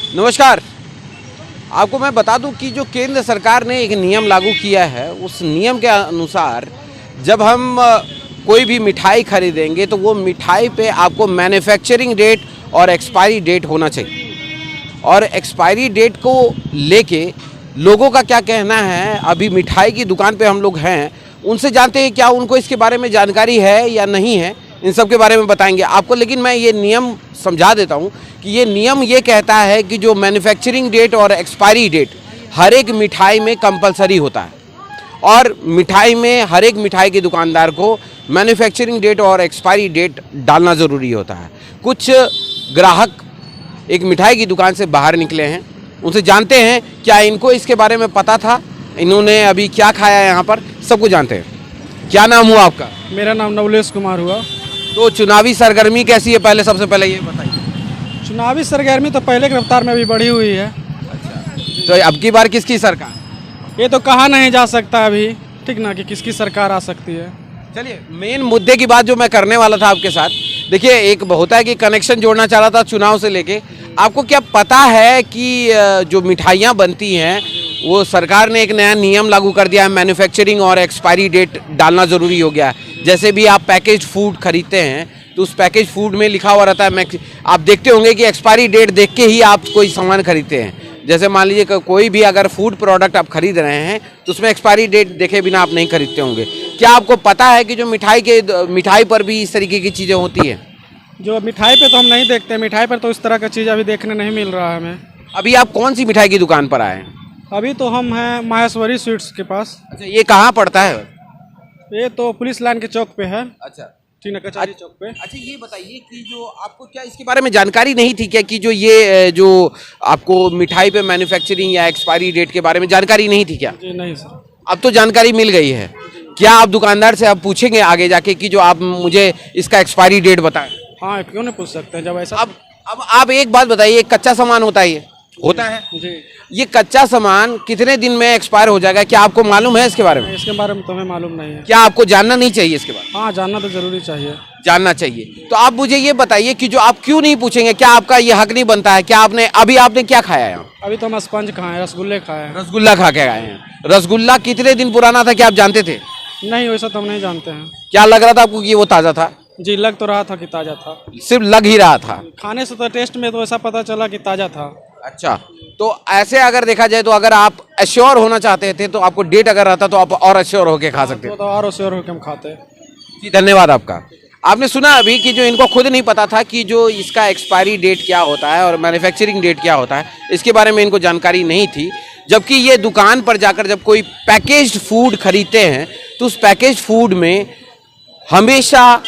नमस्कार। आपको मैं बता दूं कि जो केंद्र सरकार ने एक नियम लागू किया है, उस नियम के अनुसार जब हम कोई भी मिठाई खरीदेंगे तो वो मिठाई पे आपको मैन्युफैक्चरिंग डेट और एक्सपायरी डेट होना चाहिए। और एक्सपायरी डेट को लेके लोगों का क्या कहना है, अभी मिठाई की दुकान पे हम लोग हैं, उनसे जानते हैं क्या उनको इसके बारे में जानकारी है या नहीं है, इन सब के बारे में बताएंगे आपको। लेकिन मैं ये नियम समझा देता हूँ कि ये नियम ये कहता है कि जो मैन्युफैक्चरिंग डेट और एक्सपायरी डेट हर एक मिठाई में कंपलसरी होता है, और मिठाई में हर एक मिठाई के दुकानदार को मैन्युफैक्चरिंग डेट और एक्सपायरी डेट डालना ज़रूरी होता है। कुछ ग्राहक एक मिठाई की दुकान से बाहर निकले हैं, उनसे जानते हैं क्या इनको इसके बारे में पता था, इन्होंने अभी क्या खाया है, यहाँ पर सबको जानते हैं। क्या नाम हुआ आपका? मेरा नाम नवलेश कुमार हुआ। तो चुनावी सरगर्मी कैसी है, पहले सबसे पहले ये बताइए। चुनावी सरगर्मी तो पहले की रफ्तार में अभी बढ़ी हुई है। तो अब की बार किसकी सरकार? ये तो कहा नहीं जा सकता अभी, ठीक ना, कि किसकी सरकार आ सकती है। चलिए, मेन मुद्दे की बात जो मैं करने वाला था आपके साथ, देखिए एक होता है कि कनेक्शन जोड़ना चाह रहा था चुनाव से लेके। आपको क्या पता है कि जो मिठाइयाँ बनती हैं वो सरकार ने एक नया नियम लागू कर दिया है, मैन्युफैक्चरिंग और एक्सपायरी डेट डालना ज़रूरी हो गया है। जैसे भी आप पैकेज फूड खरीदते हैं तो उस पैकेज फूड में लिखा हुआ रहता है, आप देखते होंगे कि एक्सपायरी डेट देख के ही आप कोई सामान खरीदते हैं। जैसे मान लीजिए कोई भी अगर फूड प्रोडक्ट आप खरीद रहे हैं तो उसमें एक्सपायरी डेट देखे बिना आप नहीं खरीदते होंगे। क्या आपको पता है कि जो मिठाई पर भी इस तरीके की चीज़ें होती हैं? जो मिठाई पे तो हम नहीं देखते, मिठाई पर तो इस तरह का चीज़ अभी देखने नहीं मिल रहा है हमें। अभी आप कौन सी मिठाई की दुकान पर आए हैं? अभी तो हम हैं माहेश्वरी स्वीट्स के पास। अच्छा, ये कहाँ पड़ता है? ये तो पुलिस लाइन के चौक पे है, अच्छा, ठीक ना, कचहरी चौक पे। अच्छा, ये बताइए कि जो आपको क्या इसके बारे में जानकारी नहीं थी क्या, कि जो ये जो आपको मिठाई पे मैन्युफैक्चरिंग या एक्सपायरी डेट के बारे में जानकारी नहीं थी क्या? जी नहीं सर। अब तो जानकारी मिल गई है। क्या आप दुकानदार से आप पूछेंगे आगे जाके कि जो आप मुझे इसका एक्सपायरी डेट बताएं? हाँ, क्यों नहीं पूछ सकते हैं जब ऐसा। अब आप एक बात बताइए, कच्चा सामान होता है, ये होता है जी। ये कच्चा सामान कितने दिन में एक्सपायर हो जाएगा, क्या आपको मालूम है इसके बारे में? इसके बारे में तो हमें मालूम नहीं है। क्या आपको जानना नहीं चाहिए इसके बारे में? हाँ, जानना तो जरूरी चाहिए। जानना चाहिए। तो आप मुझे ये बताइए कि जो आप क्यों नहीं पूछेंगे, क्या आपका ये हक नहीं बनता है? क्या आपने आपने क्या खाया है? अभी तो हम स्पंज खाए हैं, रसगुल्ले खाए हैं। रसगुल्ला खा के आए हैं। रसगुल्ला कितने दिन पुराना था, क्या आप जानते थे? नहीं, वैसा तो हम नहीं जानते हैं। क्या लग रहा था आपको कि वो ताज़ा था? जी, लग तो रहा था कि ताज़ा था। सिर्फ लग ही रहा था? खाने से तो टेस्ट में तो ऐसा पता चला कि ताज़ा था। अच्छा, तो ऐसे अगर देखा जाए तो अगर आप एश्योर होना चाहते थे तो आपको डेट अगर रहता तो आप और एश्योर होके खा सकते थे। तो और श्योर होकर हम खाते। जी, धन्यवाद आपका। आपने सुना अभी कि जो इनको खुद नहीं पता था कि जो इसका एक्सपायरी डेट क्या होता है और मैन्युफैक्चरिंग डेट क्या होता है, इसके बारे में इनको जानकारी नहीं थी। जबकि ये दुकान पर जाकर जब कोई पैकेज्ड फूड खरीदते हैं तो उस पैकेज फूड में हमेशा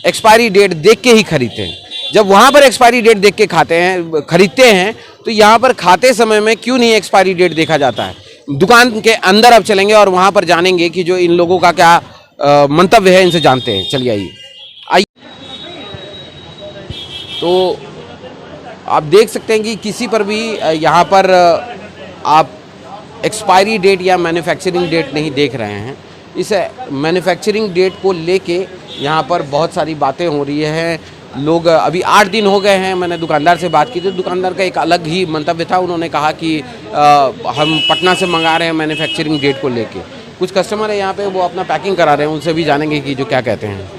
एक्सपायरी डेट देख के ही खरीदते हैं। जब वहाँ पर एक्सपायरी डेट देख के खरीदते हैं तो यहाँ पर खाते समय में क्यों नहीं एक्सपायरी डेट देखा जाता है? दुकान के अंदर अब चलेंगे और वहाँ पर जानेंगे कि जो इन लोगों का क्या मंतव्य है, इनसे जानते हैं। चलिए आइए। तो आप देख सकते हैं कि किसी पर भी यहाँ पर आप एक्सपायरी डेट या मैन्युफैक्चरिंग डेट नहीं देख रहे हैं। इस मैन्युफैक्चरिंग डेट को लेके यहाँ पर बहुत सारी बातें हो रही हैं। लोग अभी 8 दिन हो गए हैं, मैंने दुकानदार से बात की थी, दुकानदार का एक अलग ही मंतव्य था। उन्होंने कहा कि हम पटना से मंगा रहे हैं मैन्युफैक्चरिंग डेट को लेके। कुछ कस्टमर है यहाँ पे, वो अपना पैकिंग करा रहे हैं, उनसे भी जानेंगे कि जो क्या कहते हैं।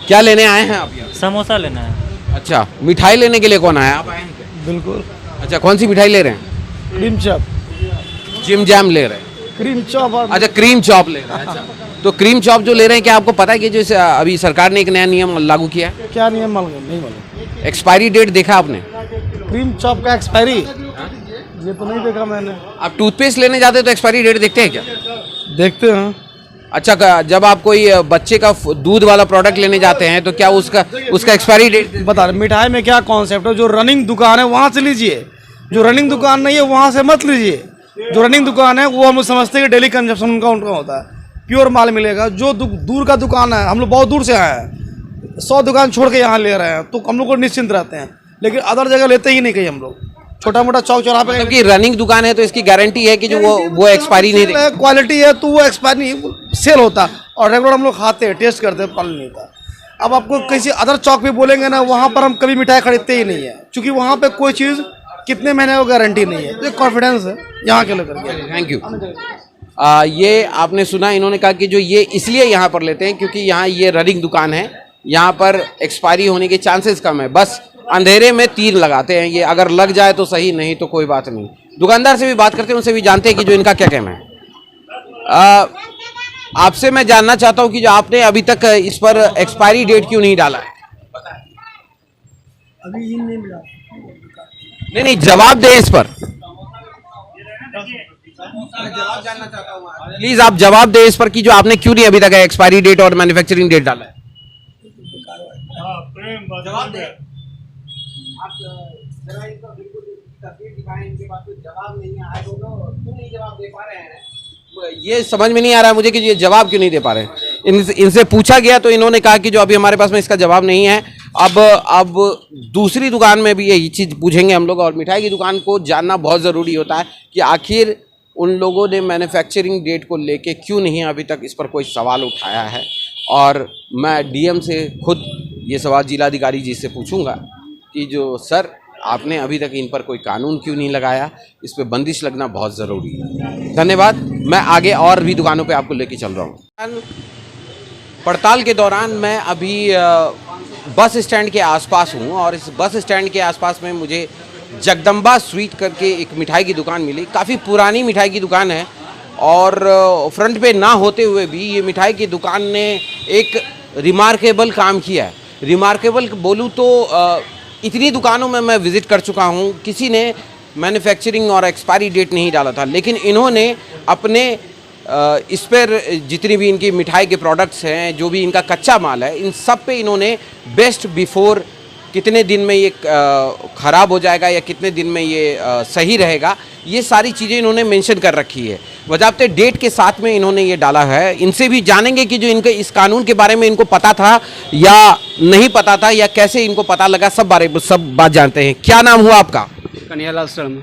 क्या लेने आए हैं आप यहाँ? समोसा लेना है। अच्छा, मिठाई लेने के लिए कौन आया? आप आए हैं? बिल्कुल। अच्छा, कौन सी मिठाई ले रहे हैं? Cream chop. जिम जैम ले रहे हैं? Cream chop. अच्छा, क्रीम चॉप ले रहे हैं। अच्छा, तो क्रीम चॉप जो ले रहे हैं, क्या आपको पता है कि जो अभी सरकार ने एक नया नियम लागू किया है? क्या नियम मालूम? नहीं मालूम। एक्सपायरी डेट देखा आपने? क्रीम चॉप का एक्सपायरी ये तो नहीं देखा मैंने। आप टूथपेस्ट लेने जाते तो एक्सपायरी डेट देखते हैं क्या? देखते हैं। अच्छा, जब आप कोई बच्चे का दूध वाला प्रोडक्ट लेने जाते हैं तो क्या उसका एक्सपायरी डेट बता रहे? मिठाई में क्या कॉन्सेप्ट है? जो रनिंग दुकान है वहाँ से लीजिए, जो रनिंग दुकान नहीं है वहाँ से मत लीजिए। जो रनिंग दुकान है वो हम लोग समझते हैं कि डेली कंजप्शन उनका होता है, प्योर माल मिलेगा। जो दूर का दुकान है, हम लोग बहुत दूर से आए हैं, 100 दुकान छोड़ के यहाँ ले रहे हैं, तो हम लोग को निश्चिंत रहते हैं। लेकिन अदर जगह लेते ही नहीं कहीं हम लोग। छोटा मोटा चौक चौराहा पे, मतलब रनिंग दुकान है तो इसकी गारंटी है कि जो वो एक्सपायरी नहीं देगी? क्वालिटी है तो वो एक्सपायरी सेल होता है, और रेगुलर हम लोग खाते हैं, टेस्ट करते हैं, पालन नहीं होता। अब आपको किसी अदर चौक पे बोलेंगे ना, वहाँ पर हम कभी मिठाई खरीदते ही नहीं है, क्योंकि वहाँ पे कोई चीज़ कितने महीने वो गारंटी नहीं है। तो कॉन्फिडेंस है यहाँ के लेकर के। Thank you. ये आपने सुना, इन्होंने कहा कि जो ये इसलिए यहाँ पर लेते हैं क्योंकि यहाँ ये रनिंग दुकान है, यहाँ पर एक्सपायरी होने के चांसेस कम है। बस अंधेरे में तीर लगाते हैं ये, अगर लग जाए तो सही, नहीं तो कोई बात नहीं। दुकानदार से भी बात करते हैं, उनसे भी जानते हैं कि जो इनका क्या कहना है। आपसे मैं जानना चाहता हूँ कि जो आपने अभी तक इस पर एक्सपायरी डेट क्यों नहीं डाला है? अभी नहीं मिला। नहीं, जवाब दे इस पर। जवाब जानना चाहता हूँ, प्लीज आप जवाब दे इस पर कि जो आपने क्यों नहीं अभी तक एक्सपायरी डेट और मैन्युफैक्चरिंग डेट डाला है। जवाब दे। आप जरा इनका बिल्कुल तस्वीर दिखाएं, इनके पास तो जवाब नहीं आया होगा, क्यों नहीं जवाब दे पा रहे हैं? ये समझ में नहीं आ रहा है मुझे कि ये जवाब क्यों नहीं दे पा रहे हैं। इनसे पूछा गया तो इन्होंने कहा कि जो अभी हमारे पास में इसका जवाब नहीं है। अब दूसरी दुकान में भी यही चीज़ पूछेंगे हम लोग, और मिठाई की दुकान को जानना बहुत ज़रूरी होता है कि आखिर उन लोगों ने मैन्युफैक्चरिंग डेट को लेके क्यों नहीं अभी तक इस पर कोई सवाल उठाया है। और मैं डीएम से खुद ये सवाल जिलाधिकारी जी से पूछूंगा कि जो सर आपने अभी तक इन पर कोई कानून क्यों नहीं लगाया, इस पर बंदिश लगना बहुत ज़रूरी है। धन्यवाद। मैं आगे और भी दुकानों पे आपको लेके चल रहा हूँ। पड़ताल के दौरान मैं अभी बस स्टैंड के आसपास हूँ, और इस बस स्टैंड के आसपास में मुझे जगदम्बा स्वीट करके एक मिठाई की दुकान मिली। काफ़ी पुरानी मिठाई की दुकान है, और फ्रंट पे ना होते हुए भी ये मिठाई की दुकान ने एक रिमार्केबल काम किया है। रिमार्केबल बोलूँ तो इतनी दुकानों में मैं विज़िट कर चुका हूँ, किसी ने मैन्युफैक्चरिंग और एक्सपायरी डेट नहीं डाला था, लेकिन इन्होंने अपने इस पर जितनी भी इनकी मिठाई के प्रोडक्ट्स हैं, जो भी इनका कच्चा माल है, इन सब पे इन्होंने बेस्ट बिफोर, कितने दिन में ये ख़राब हो जाएगा या कितने दिन में ये सही रहेगा, ये सारी चीज़ें इन्होंने मेंशन कर रखी है। बजाते डेट के साथ में इन्होंने ये डाला है। इनसे भी जानेंगे कि जो इनके इस कानून के बारे में इनको पता था या नहीं पता था, या कैसे इनको पता लगा, सब बात जानते हैं। क्या नाम हुआ आपका? कन्हैयालाल शर्मा।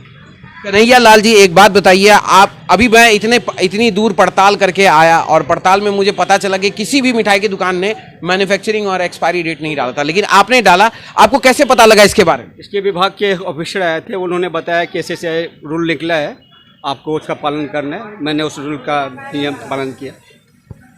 कन्हैया लाल जी, एक बात बताइए, आप अभी मैं इतनी दूर पड़ताल करके आया, और पड़ताल में मुझे पता चला कि किसी भी मिठाई की दुकान ने मैन्युफैक्चरिंग और एक्सपायरी डेट नहीं डाला था, लेकिन आपने डाला। आपको कैसे पता लगा इसके बारे में? इसके विभाग के ऑफिसर आए थे, उन्होंने बताया कि ऐसे रूल निकला है, आपको उसका पालन करना है। मैंने उस रूल का नियम पालन किया।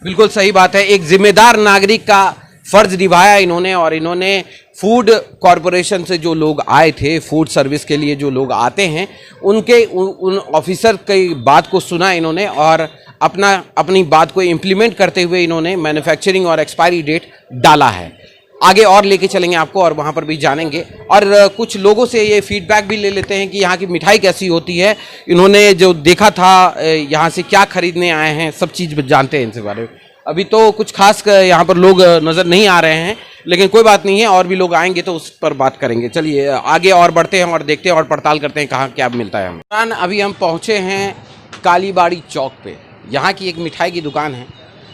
बिल्कुल सही बात है। एक जिम्मेदार नागरिक का फर्ज निभाया इन्होंने, और इन्होंने फूड कॉरपोरेशन से जो लोग आए थे, फूड सर्विस के लिए जो लोग आते हैं, उन ऑफिसर की बात को सुना इन्होंने, और अपनी बात को इम्प्लीमेंट करते हुए इन्होंने मैन्युफैक्चरिंग और एक्सपायरी डेट डाला है। आगे और लेके चलेंगे आपको, और वहाँ पर भी जानेंगे, और कुछ लोगों से ये फीडबैक भी ले लेते हैं कि यहाँ की मिठाई कैसी होती है, इन्होंने जो देखा था, यहाँ से क्या खरीदने आए हैं, सब चीज़ जानते हैं इनसे बारे में। अभी तो कुछ खास यहाँ पर लोग नज़र नहीं आ रहे हैं, लेकिन कोई बात नहीं है, और भी लोग आएंगे तो उस पर बात करेंगे। चलिए आगे और बढ़ते हैं और देखते हैं और पड़ताल करते हैं कहाँ क्या मिलता है हमें। अभी हम पहुँचे हैं कालीबाड़ी चौक पे। यहाँ की एक मिठाई की दुकान है,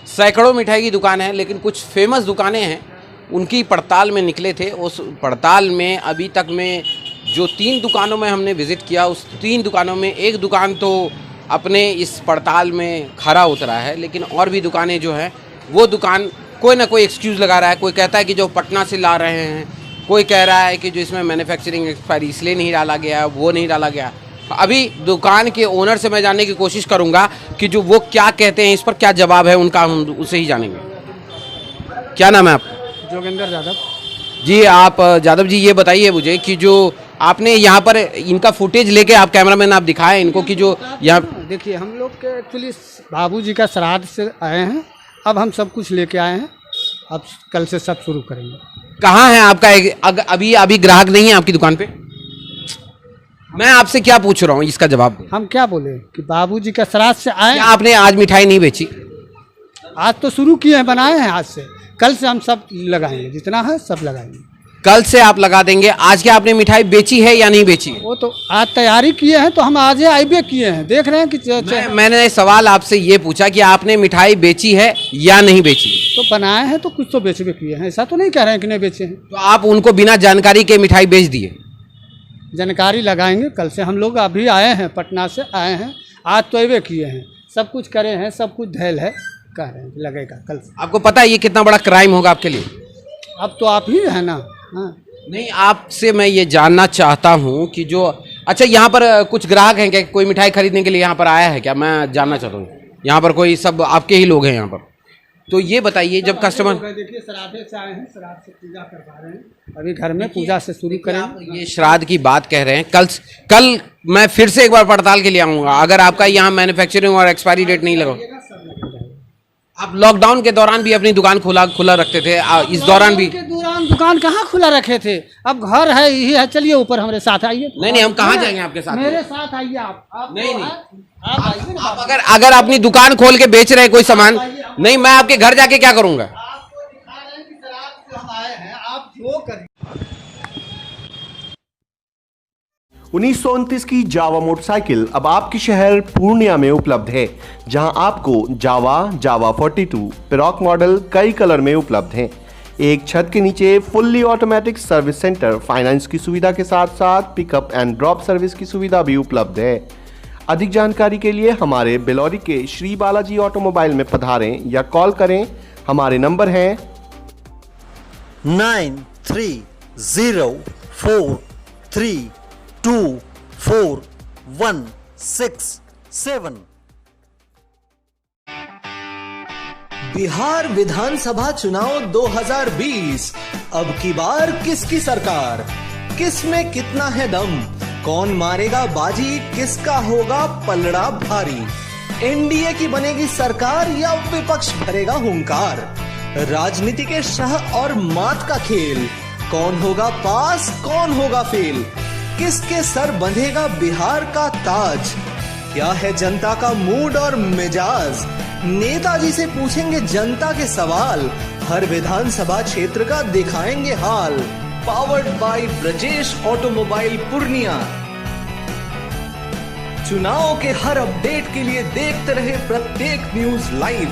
सैकड़ों मिठाई की दुकान है, लेकिन कुछ फेमस दुकानें हैं, उनकी पड़ताल में निकले थे। उस पड़ताल में अभी तक में जो 3 दुकानों में हमने विज़िट किया, उस 3 दुकानों में एक दुकान तो अपने इस पड़ताल में खरा उतरा है, लेकिन और भी दुकानें जो हैं, वो दुकान कोई ना कोई एक्सक्यूज़ लगा रहा है। कोई कहता है कि जो पटना से ला रहे हैं, कोई कह रहा है कि जो इसमें मैन्युफैक्चरिंग एक्सपायरी इसलिए नहीं डाला गया, वो नहीं डाला गया। अभी दुकान के ओनर से मैं जानने की कोशिश करूँगा कि जो वो क्या कहते हैं, इस पर क्या जवाब है उनका, हम उसे ही जानेंगे। क्या नाम है आपका? जोगेंद्र यादव। जी, आप यादव जी, ये बताइए मुझे कि जो आपने यहाँ पर इनका फुटेज लेके, आप कैमरामैन आप दिखाएं इनको कि जो यहाँ देखिए, हम लोग के एक्चुअली बाबूजी का श्राद्ध से आए हैं, अब हम सब कुछ लेके आए हैं, अब कल से सब शुरू करेंगे। कहाँ है आपका अभी ग्राहक नहीं है आपकी दुकान पे? मैं आपसे क्या पूछ रहा हूँ, इसका जवाब दो। हम क्या बोले कि बाबूजी का श्राद्ध से आए। क्या आपने आज मिठाई नहीं बेची? आज तो शुरू किए हैं, बनाए हैं आज से, कल से हम सब लगाएंगे, जितना है सब लगाएंगे। कल से आप लगा देंगे। आज क्या आपने मिठाई बेची है या नहीं बेची है? वो तो आज तैयारी किए हैं, तो हम आज आईबे किए हैं, देख रहे हैं कि मैंने सवाल आपसे ये पूछा कि आपने मिठाई बेची है या नहीं बेची? तो बनाए हैं तो कुछ तो बेचबे किए हैं, ऐसा तो नहीं कह रहे हैं कि नहीं बेचे हैं। तो आप उनको बिना जानकारी के मिठाई बेच दिए? जानकारी लगाएंगे कल से। हम लोग अभी आए हैं, पटना से आए हैं, आज तो अबे किए हैं, सब कुछ करे हैं, सब कुछ धैल है, कह रहे हैं लगेगा कल से। आपको पता है ये कितना बड़ा क्राइम होगा आपके लिए? अब तो आप ही है ना। हाँ, नहीं, आपसे मैं ये जानना चाहता हूँ कि जो अच्छा, यहाँ पर कुछ ग्राहक हैं क्या? कोई मिठाई खरीदने के लिए यहाँ पर आया है क्या? मैं जानना चाहता हूँ। यहाँ पर कोई सब आपके ही लोग हैं यहाँ पर? तो ये बताइए, जब कस्टमर देखिए श्राद्धे से आए हैं, श्राद्ध से पूजा करवा रहे हैं, अभी घर में पूजा से शुरू करें। आप ये श्राद्ध की बात कह रहे हैं, कल मैं फिर से एक बार पड़ताल के लिए आऊँगा। अगर आपका यहाँ मैन्युफैक्चरिंग और एक्सपायरी डेट नहीं लगा, आप लॉकडाउन के दौरान भी अपनी दुकान खुला रखते थे, इस दौरान भी? के दौरान दुकान कहाँ खुला रखे थे? अब घर है, यही है। चलिए ऊपर हमारे साथ आइए। नहीं, हम कहाँ जाएंगे आपके साथ? मेरे साथ आइए आप नहीं, आप आइए ना। आप अगर अपनी दुकान खोल के बेच रहे हैं कोई सामान, नहीं, मैं आपके घर जाके क्या करूंगा? आपको दिखा रहे हैं कि शराब से हम आए हैं, आप जो करें। 1929 की जावा मोटरसाइकिल अब आपके शहर पूर्णिया में उपलब्ध है, जहां आपको जावा 42 पिरॉक मॉडल कई कलर में उपलब्ध हैं। एक छत के नीचे fully automatic service centre, finance की सुविधा के साथ साथ पिकअप एंड ड्रॉप सर्विस की सुविधा भी उपलब्ध है। अधिक जानकारी के लिए हमारे बिलौरी के श्री बालाजी ऑटोमोबाइल में पधारें या कॉल करें। हमारे नंबर हैं 9304324167। बिहार विधानसभा चुनाव 2020, अब की बार किसकी सरकार? किस में कितना है दम? कौन मारेगा बाजी? किसका होगा पलड़ा भारी? एनडीए की बनेगी सरकार या विपक्ष भरेगा हुंकार? राजनीति के शह और मात का खेल, कौन होगा पास कौन होगा फेल? किसके सर बंधेगा बिहार का ताज? क्या है जनता का मूड और मिजाज? नेताजी से पूछेंगे जनता के सवाल, हर विधानसभा क्षेत्र का दिखाएंगे हाल। Powered by Brajesh automobile Purnia. चुनाव के हर अपडेट के लिए देखते रहे प्रत्येक न्यूज लाइव।